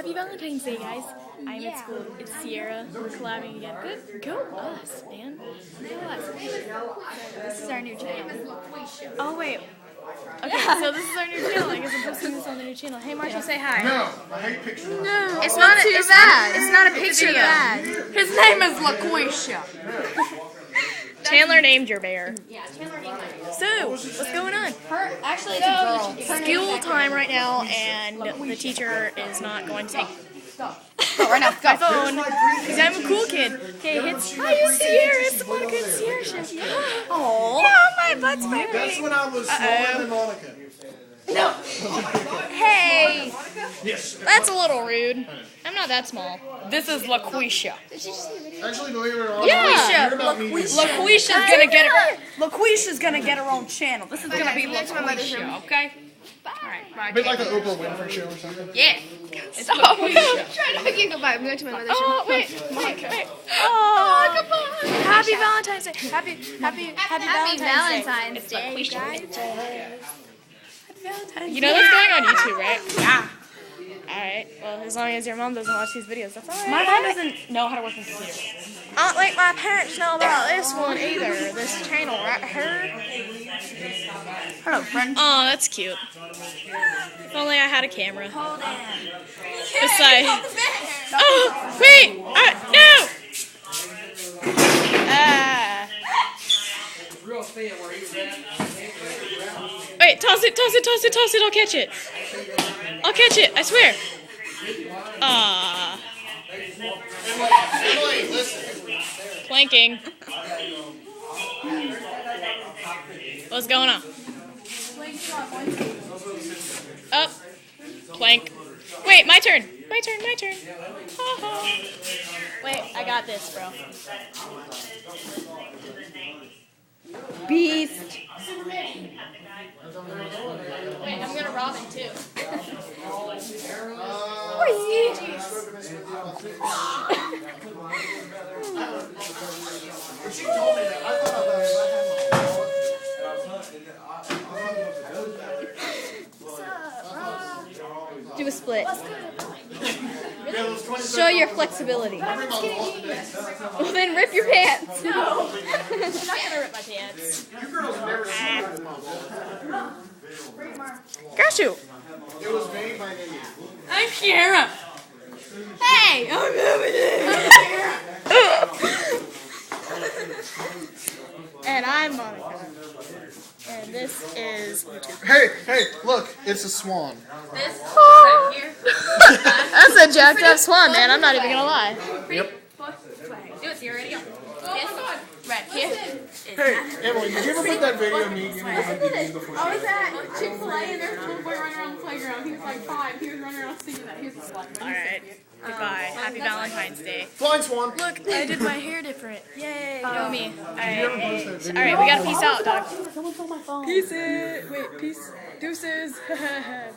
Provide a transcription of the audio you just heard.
Happy Valentine's Day, guys. I'm at school. It's Sierra. We're collabing again. Good. Go us, man. Go us. This is our new channel. Oh, wait. Okay, so this is our new channel. I guess I'm posting this on the new channel. Hey, Marshall, say hi. No, I hate pictures. No. It's not bad. It's not a picture, though. His name is LaQuisha. Chandler named your bear. Yeah, Chandler named my bear. So, what's going on? Actually, it's a girl. School time right now, and the teacher is not going to take Right now, my phone because I'm a cool kid. Okay, hits. Hi, you Sierra. It's the one good Sierra shift. Oh, my butt's vibrating. That's when I was smaller than Monica. No. Hey. Yes. That's a little rude. I'm not that small. This is LaQuisha. Actually, believe it or not, Yeah. LaQuisha's gonna get her own channel. This is gonna be LaQuisha, okay? Alright, bye. a bit like an Oprah Winfrey show or something. Yeah. It's LaQuisha. Trying to make you goodbye. I'm going to my mother's Oh, wait. Oh, goodbye. Happy Valentine's Day. Happy Valentine's Day, guys. Happy Valentine's. You know that's going on YouTube, right? Yeah. Alright, well, as long as your mom doesn't watch these videos, that's alright. My mom doesn't know how to work in computer. I don't think my parents know about this one either, this channel right here. Hello, friend. Oh, that's cute. If only I had a camera. Hold on. Besides. Oh, wait! No! Wait, toss it, I'll catch it. I'll catch it, I swear. Emily, listen. Planking. What's going on? Up. Plank. Wait, my turn. My turn. Wait, I got this, bro. Beast. Wait, I'm gonna rob it too. She told me that. I thought about it. Do a split. Show your flexibility. Well, then rip your pants. No. I'm not gonna rip my pants. You girls never seen my Got you. It was made by an Indian. I'm Kiara. Hey! And I'm Monica. And this is YouTube. Hey, look, it's a swan. This right here. That's a jacked up swan, man. I'm not even gonna lie. Yep. Do it, you're ready to go. Right here. Hey, Emily, did you ever put that video of me giving you MVPs before? I was at Chick-fil-A and there was a little boy running around the playground. He was like 5. He was running around singing that. He was just like, Alright. Goodbye. Happy Valentine's Day. Flying swan. Look, I did my hair different. Yay. Know me. Alright, Alright, we gotta peace out, dog. someone stole my phone. Peace it. Wait, peace. Deuces. Bye.